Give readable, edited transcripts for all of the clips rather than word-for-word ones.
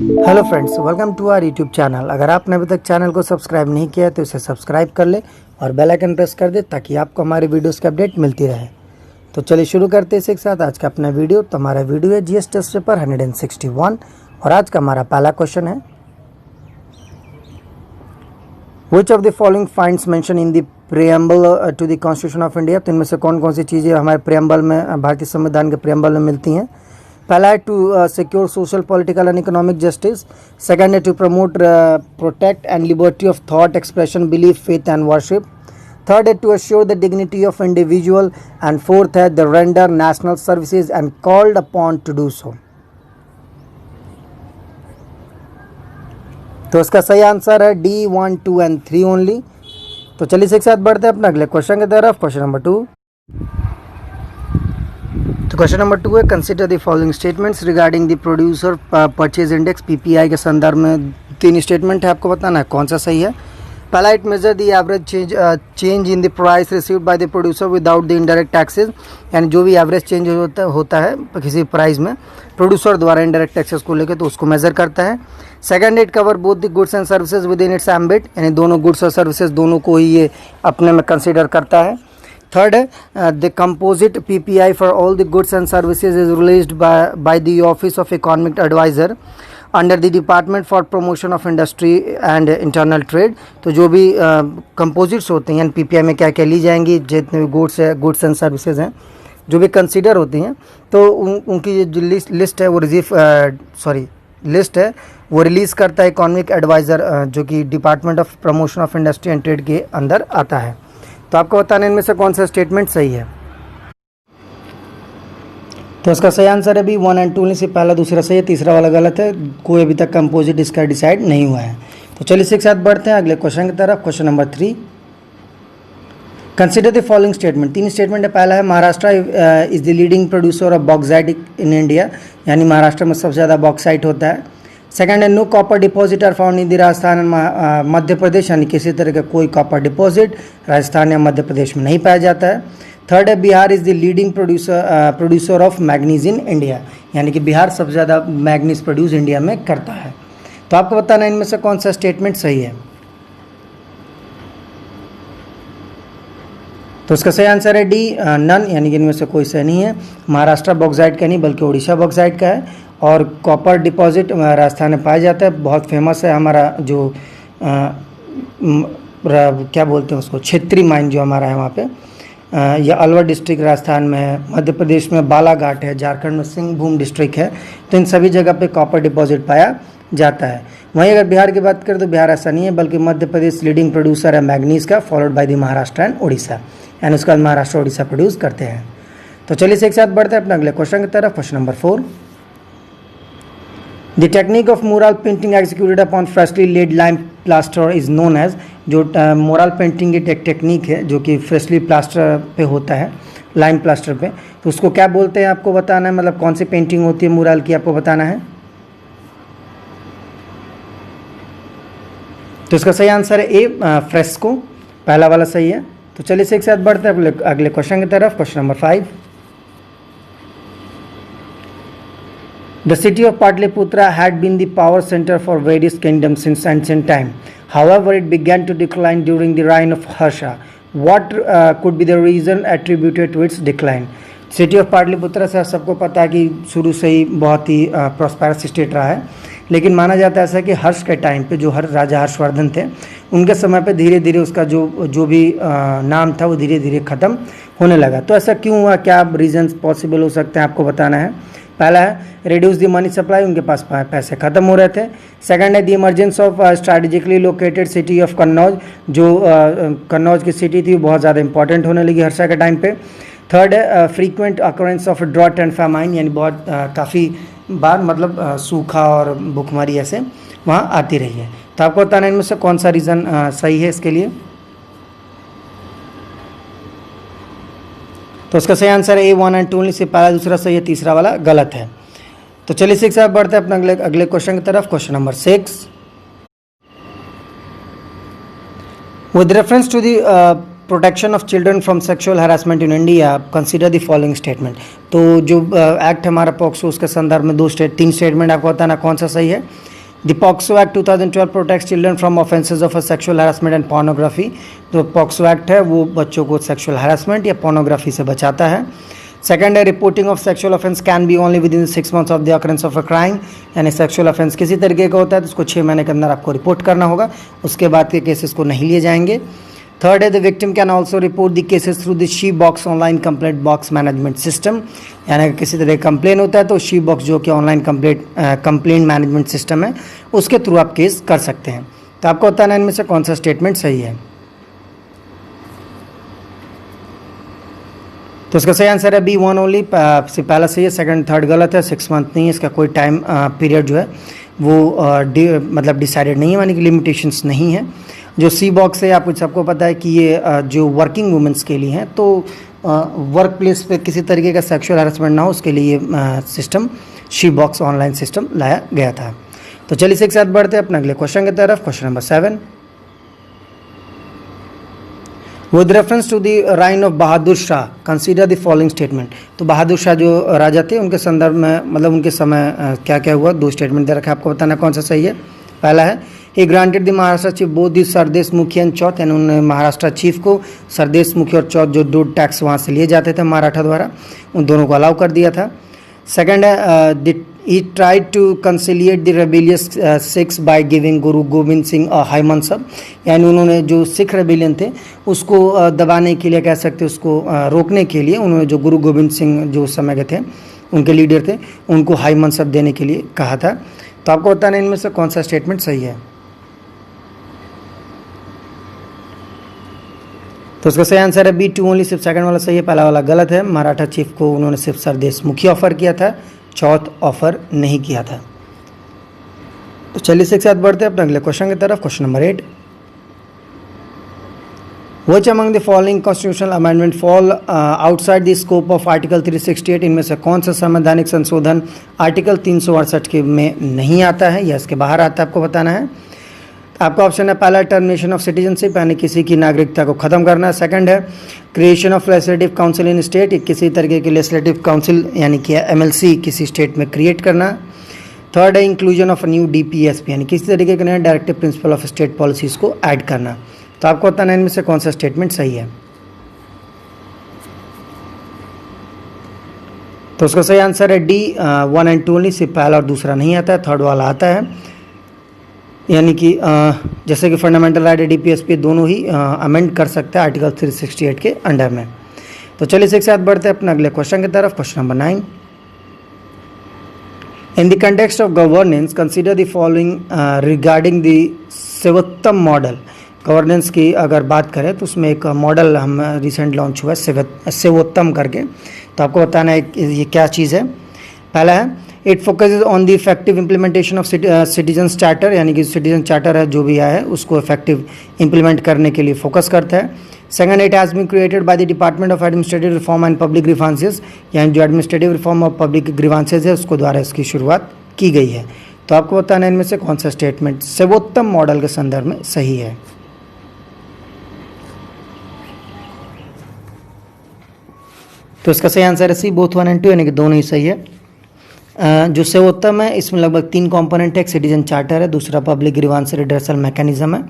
Hello friends, welcome to our YouTube channel. अगर आपने अभी तक चैनल को सब्सक्राइब नहीं किया है तो इसे सब्सक्राइब कर ले और बेल आइकन प्रेस कर दे ताकि आपको हमारे वीडियोस की अपडेट मिलती रहे। तो चलिए शुरू करते हैं इसी के साथ आज का अपना वीडियो। तो हमारा वीडियो है जीएस टेस्ट पेपर 161 और आज का हमारा पहला क्वेश्चन है, which of the following finds mention in the preamble to the constitution of India. तो इनमें से कौन कौन सी चीज़ें हमारे प्रियम्बल में, भारतीय संविधान के प्रियम्बल में मिलती हैं। पहला है to secure social political and economic justice. Second है to promote protect and liberty of thought expression belief faith and worship. Third है to assure the dignity of individual and fourth है the render national services and called upon to do so. तो इसका सही answer है D 1, 2 and 3 only. तो चलिए इसी के साथ बढ़ते हैं अपना अगले क्वेश्चन की तरफ। Question number 2। तो क्वेश्चन नंबर 2 है, consider the following statements regarding the producer purchase index PPI के संदर्भ में 3 स्टेटमेंट है, आपको बताना है कौन सा सही है। पहला, it measure the average change in the price received by the producer without the indirect taxes, यानी जो भी एवरेज चेंज होता है किसी प्राइस में प्रोड्यूसर द्वारा इनडायरेक्ट टैक्सेस को लेकर, तो उसको मेजर करता है। Second, it cover both the goods and services with in its ambit, यानी दोनों गुड्स और सर्विसेज दोनों को ही ये अपने में कंसिडर करता है। थर्ड है the composite PPI for all the goods and services is released by the office of economic adviser under the department for promotion of industry and internal trade. तो जो भी कंपोजिट्स होते हैं यानी पीपीआई में क्या क्या ली जाएंगी, जितने भी गुड्स एंड सर्विसेज हैं जो भी कंसिडर होती हैं, तो उनकी जो लिस्ट है वो लिस्ट है वो रिलीज़ करता है इकोनॉमिक एडवाइज़र, जो कि department of promotion of industry and trade के अंदर आता है। तो आपको बताना इनमें से कौन सा स्टेटमेंट सही है। तो इसका सही आंसर है भी 1 एंड 2 में से पहला दूसरा सही है, तीसरा वाला गलत है। कोई अभी तक कंपोजिट इसका डिसाइड नहीं हुआ है। तो चलिए इसी के साथ बढ़ते हैं अगले क्वेश्चन की तरफ। Question number 3, consider the following statement. 3 statement है। पहला है, Maharashtra is the leading producer of bauxite in India, यानी महाराष्ट्र में सबसे ज़्यादा बॉक्साइट होता है। सेकंड है, no copper deposit are found in the Rajasthan and Madhya Pradesh, यानी किसी तरह का कोई कॉपर डिपॉजिट राजस्थान या मध्य प्रदेश में नहीं पाया जाता है। थर्ड है, Bihar is the leading producer of manganese in India, यानी कि बिहार सबसे ज़्यादा मैग्नीज प्रोड्यूस इंडिया में करता है। तो आपको बताना इनमें से कौन सा स्टेटमेंट सही है। तो इसका सही आंसर है डी नन, यानी कि इनमें से कोई सही नहीं है। महाराष्ट्र बॉक्साइट का नहीं बल्कि उड़ीसा बॉक्साइट का है और कॉपर डिपॉजिट राजस्थान में पाया जाता है। बहुत फेमस है हमारा जो क्या बोलते हैं उसको, क्षेत्रीय माइन जो हमारा है वहाँ पे, यह अलवर डिस्ट्रिक्ट राजस्थान में है, मध्य प्रदेश में बालाघाट है, झारखंड में सिंहभूम डिस्ट्रिक्ट है। तो इन सभी जगह पे कॉपर डिपॉजिट पाया जाता है। वहीं अगर बिहार की बात करें तो बिहार ऐसा नहीं है, बल्कि मध्य प्रदेश लीडिंग प्रोड्यूसर है मैग्नीज का, followed by the Maharashtra and Orissa, यानी उसका महाराष्ट्र उड़ीसा प्रोड्यूस करते हैं। तो चलिए इसे एक साथ बढ़ते हैं अपने अगले क्वेश्चन की तरफ। Question number 4, the technique of mural painting executed upon freshly laid lime plaster is known as. जो मुरल पेंटिंग की टेक्निक है जो कि फ्रेशली प्लास्टर पे होता है, लाइम प्लास्टर पे, तो उसको क्या बोलते हैं आपको बताना है। मतलब कौन सी पेंटिंग होती है मुरल की, आपको बताना है। तो इसका सही आंसर है ए फ्रेस्को, पहला वाला सही है। तो चलिए इसे एक साथ बढ़ते हैं अगले क्वेश्चन की तरफ। Question number 5, the city of Patliputra had been the power center for various kingdoms since ancient time. However, it began to decline during the reign of Harsha. What could be the reason attributed to its decline? City of Pataliputra से सबको पता है कि शुरू से ही बहुत ही prosperous state रहा है, लेकिन माना जाता है ऐसा कि हर्ष के टाइम पे जो राजा हर्षवर्धन थे उनके समय पे धीरे धीरे उसका जो भी नाम था वो धीरे धीरे ख़त्म होने लगा। तो ऐसा क्यों हुआ, क्या रीजंस पॉसिबल हो सकते हैं, आपको बताना है। पहला है, रिड्यूस द मनी सप्लाई, उनके पास पैसे खत्म हो रहे थे। सेकंड है, the emergence of strategically located city of Kannauj, जो कन्नौज की सिटी थी वो बहुत ज़्यादा इंपॉर्टेंट होने लगी हर्षा के टाइम पे। थर्ड है, frequent occurrence of drought and famine, यानी बहुत काफ़ी बार मतलब सूखा और भूखमरी ऐसे वहाँ आती रही है। तो आपको बताना इनमें से कौन सा रीज़न सही है इसके लिए। तो उसका सही आंसर है ए 1 एंड 2 से पहला दूसरा सही है, तीसरा वाला गलत है। तो चलिए इसी के साथ बढ़ते हैं अपने अगले क्वेश्चन की तरफ। Question number 6, with reference to the protection of children from sexual harassment in India, consider the following statement. तो जो एक्ट हमारा पॉक्सो उसके संदर्भ में 3 स्टेटमेंट आपको बताना कौन सा सही है। The POCSO act 2012 protects children from offences of sexual harassment and pornography. जो पॉक्सो एक्ट है वो बच्चों को सेक्सुअल हैरेसमेंट या पोर्नोग्राफी से बचाता है। सेकंड है reporting of sexual offence can be only with in 6 months of the occurrence of a crime, यानी सेक्सुअल ऑफेंस किसी तरीके का होता है तो उसको 6 महीने के अंदर आपको रिपोर्ट करना होगा, उसके बाद के केसेस को नहीं लिए जाएंगे। थर्ड है the victim can also report the cases through the she box online complaint box management system, यानी अगर किसी तरह कंप्लेन होता है तो शी बॉक्स जो कि ऑनलाइन कंप्लेंट मैनेजमेंट सिस्टम है उसके थ्रू आप केस कर सकते हैं। तो आपको बताना है इनमें से कौन सा स्टेटमेंट सही है। तो इसका सही आंसर है B1 ओनली, पहला सही है, सेकंड थर्ड गलत है। 6 month नहीं है, इसका कोई टाइम पीरियड जो है वो मतलब डिसाइडेड नहीं है, यानी कि लिमिटेशंस नहीं है। जो सी बॉक्स है आपको सबको पता है कि ये जो वर्किंग वुमेंस के लिए हैं, तो वर्क प्लेस पे किसी तरीके का सेक्सुअल हैरेसमेंट ना हो उसके लिए ये system she box online system लाया गया था। तो चलिए इसी के साथ बढ़ते हैं अपने अगले क्वेश्चन की तरफ। Question number 7, with reference to the reign of Bahadur Shah consider the following statement. तो बहादुर शाह जो राजा थे उनके संदर्भ में मतलब उनके समय क्या क्या हुआ, 2 स्टेटमेंट दे रखा है, आपको बताना कौन सा सही है। पहला है he granted the Maharashtra chief both the Sardeshmukhi and चौथ, यानी उन्होंने महाराष्ट्र चीफ को सरदेश मुखी और चौथ जो 2 टैक्स वहाँ से लिए जाते थे मराठा द्वारा, उन दोनों को अलाउ कर दिया था। सेकंड है he tried to conciliate the rebellious Sikhs by giving Guru Govind Singh high मनसब, यानी उन्होंने जो सिख रेबिलियन थे उसको दबाने के लिए कह सकते उसको रोकने के लिए उन्होंने जो गुरु गोविंद सिंह जो उस समय के थे उनके लीडर थे उनको हाई मनसब देने के लिए कहा था। तो आपको बताना इनमें से कौन सा स्टेटमेंट सही है। तो उसका सही आंसर है B2 ओनली, सिर्फ सेकंड वाला सही है, पहला वाला गलत है। मराठा चीफ को उन्होंने सिर्फ सरदेश मुखी ऑफर किया था, चौथ ऑफर नहीं किया था। तो चलिए इसी के साथ बढ़ते हैं अपने अगले क्वेश्चन की तरफ। Question number 8, which among the following constitutional amendment fall outside the scope of article 368, इनमें से कौन सा संवैधानिक संशोधन आर्टिकल 368 के में नहीं आता है या इसके बाहर आता है, आपको बताना है। आपका ऑप्शन है पहला टर्मिनेशन ऑफ सिटीजनशिप, यानी किसी की नागरिकता को खत्म करना। सेकंड है creation of legislative council in state, किसी तरीके की लेजिस्लेटिव काउंसिल यानी कि MLC किसी स्टेट में क्रिएट करना। थर्ड है इंक्लूजन ऑफ न्यू DPSP, यानी किसी तरीके के नए directive principle of state policies को ऐड करना। तो आपको बताना है इनमें से कौन सा स्टेटमेंट सही है। तो उसका सही आंसर है D1 and 2 ओनली, सिर्फ पहला और दूसरा नहीं आता है, थर्ड वाला आता है। यानी कि जैसे कि फंडामेंटल राइट DPSP दोनों ही अमेंड कर सकते हैं आर्टिकल 368 के अंडर में। तो चलिए इसी के साथ बढ़ते हैं अपने अगले क्वेश्चन की तरफ। Question number 9, in the context of governance consider the following regarding the Sevottam model. Governance की अगर बात करें तो उसमें एक मॉडल हम रिसेंट लॉन्च हुआ है सेवोत्तम करके, तो आपको बताना है ये क्या चीज़ है। पहला है it focuses on the effective implementation of citizen charter, यानी कि सिटीजन चार्टर है जो भी आया है उसको इफेक्टिव इम्प्लीमेंट करने के लिए फोकस करता है। Second, it has been created by the department of administrative reform and public grievances, यानी जो एडमिनिस्ट्रेटिव रिफॉर्म और पब्लिक ग्रीवांसेस है उसको द्वारा इसकी शुरुआत की गई है। तो आपको बताना है इनमें से कौन सा स्टेटमेंट सर्वोत्तम मॉडल के संदर्भ में सही है। तो इसका सही आंसर है C, बोथ 1 and 2, यानी कि दोनों ही सही है। जो सर्वोत्तम है इसमें लगभग 3 कंपोनेंट है, एक सिटीजन चार्टर है, दूसरा पब्लिक ग्रीवांस रिड्रेसल मैकेनिज्म है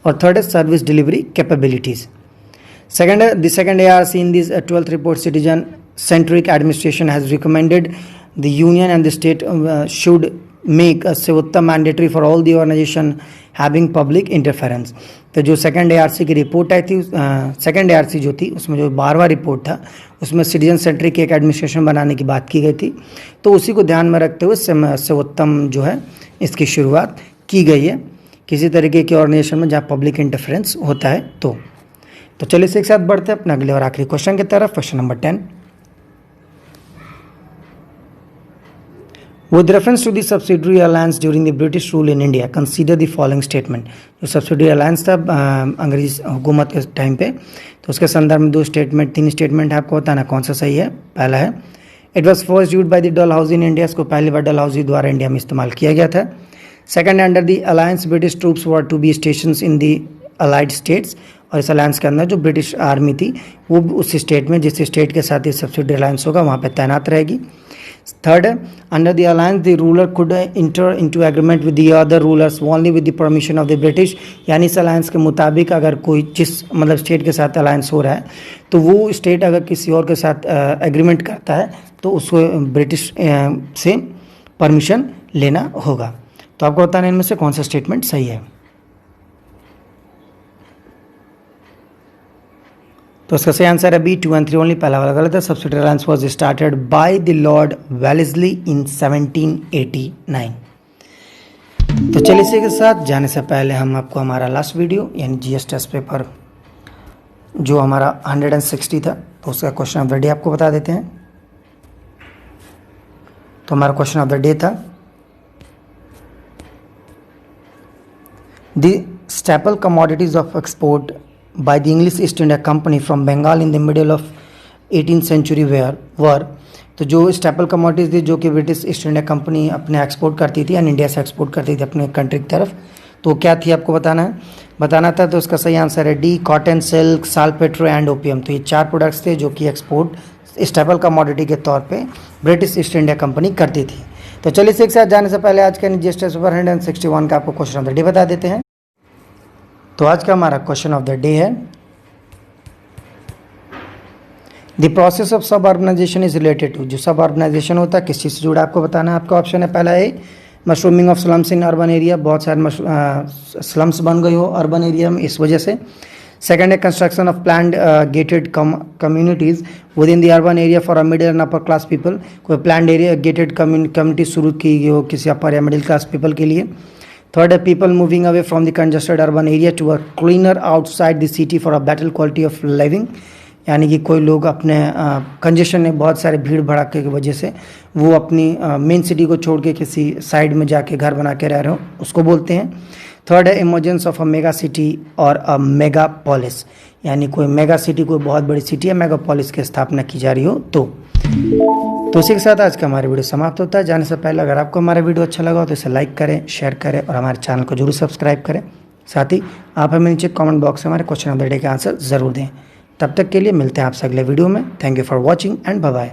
और थर्ड है सर्विस डिलीवरी कैपेबिलिटीज। सेकंड है the second ARC in this 12th report citizen centric administration has recommended the union and the state should make सर्वोत्तम mandatory for all the organization having public interference. तो जो second ARC की report आई थी, second ARC जो थी उसमें जो 12वां रिपोर्ट था उसमें सिटीजन सेंट्रिक एक एडमिनिस्ट्रेशन बनाने की बात की गई थी, तो उसी को ध्यान में रखते हुए सर्वोत्तम जो है इसकी शुरुआत की गई है किसी तरीके के ऑर्गेनाइजेशन में जहाँ पब्लिक इंटरफेरेंस होता है। तो चलिए इसी के साथ बढ़ते हैं अपने अगले और आखिरी क्वेश्चन की तरफ। Question number 10, with reference to the subsidiary alliance during the British rule in India consider the following statement. जो सब्सिडरी अलायंस था अंग्रेज हुकूमत के टाइम पे, तो उसके संदर्भ में 3 स्टेटमेंट है, आपको बताना कौन सा सही है। पहला है it was first use by the Dalhousie in India, इसको पहली बार डलहौजी द्वारा इंडिया में इस्तेमाल किया गया था। Second, under the alliance British troops were to be stations in the allied states, और इस अलायंस के अंदर जो ब्रिटिश आर्मी थी वो उस स्टेट में, जिस स्टेट के साथ ये सब्सिडी अलायंस होगा वहाँ पे तैनात रहेगी। थर्ड है, under the alliance the ruler could inter into agreement with the other rulers only with the permission of the British, यानी इस अलायंस के मुताबिक अगर कोई जिस मतलब स्टेट के साथ अलायंस हो रहा है तो वो स्टेट अगर किसी और के साथ एग्रीमेंट करता है तो उसको ब्रिटिश से परमिशन लेना होगा। तो आपको बताना इनमें से कौन सा स्टेटमेंट सही है। तो इसका सही आंसर है बी 2 and 3 ओनली, पहला वाला गलत है। Subsidy alliance was started by the lord Wellesley in 1789। तो चलिए इसी के साथ जाने से पहले हम आपको हमारा लास्ट वीडियो यानी जीएस टेस्ट पेपर जो हमारा 160 था तो उसका क्वेश्चन ऑफ द डे आपको बता देते हैं। तो हमारा क्वेश्चन ऑफ द डे था, the staple commodities of export by the English East India Company from Bengal in the middle of 18th century were तो जो स्टेपल कमोडिटीज थी जो कि ब्रिटिश ईस्ट इंडिया कंपनी अपने एक्सपोर्ट करती थी यानी इंडिया से एक्सपोर्ट करती थी अपने कंट्री की तरफ, तो क्या थी आपको बताना था। तो उसका सही आंसर है D, cotton, silk, saltpetre and opium. तो ये 4 प्रोडक्ट्स थे जो कि एक्सपोर्ट स्टेपल कमोडिटी के तौर पे ब्रिटिश ईस्ट इंडिया कंपनी करती थी। तो चलिए इसी के साथ जाने से पहले आज का जीएस टेस्ट पेपर 161 का आपको क्वेश्चन ऑफ द डे बता देते हैं। तो आज का हमारा क्वेश्चन ऑफ द डे है, द प्रोसेस ऑफ सब अर्बनाइजेशन इज रिलेटेड टू। जो सब अर्बनाइजेशन होता है किस चीज़ से जुड़ा आपको बताना है। आपका ऑप्शन है पहला A, mushrooming of slums in urban area, बहुत सारे स्लम्स बन गई हो अर्बन एरिया में इस वजह से। सेकंड है construction of planned gated communities with in the urban area for a middle and upper class people, कोई प्लान्ड एरिया गेटेड कम्युनिटी शुरू की गई हो किसी अपर या मिडिल क्लास पीपल के लिए। थर्ड है people moving away from the congested urban area to a cleaner outside the city for a better quality of living, यानी कि कोई लोग अपने कंजेशन में बहुत सारे भीड़ भड़ाके की वजह से वो अपनी मेन सिटी को छोड़ के किसी साइड में जाके घर बना के रह रहे हो उसको बोलते हैं। थर्ड है emergence of a mega city और अ मेगा पॉलिस, यानी कोई मेगा सिटी कोई बहुत बड़ी सिटी है मेगा पॉलिस की स्थापना की जा रही हो। तो इसी के साथ आज का हमारा वीडियो समाप्त होता है। जाने से पहले अगर आपको हमारा वीडियो अच्छा लगा हो तो इसे लाइक करें, शेयर करें और हमारे चैनल को जरूर सब्सक्राइब करें। साथ ही आप हमें नीचे कमेंट बॉक्स में हमारे क्वेश्चन ऑफ द डे का आंसर ज़रूर दें। तब तक के लिए मिलते हैं आपसे अगले वीडियो में। Thank you for watching and bye bye.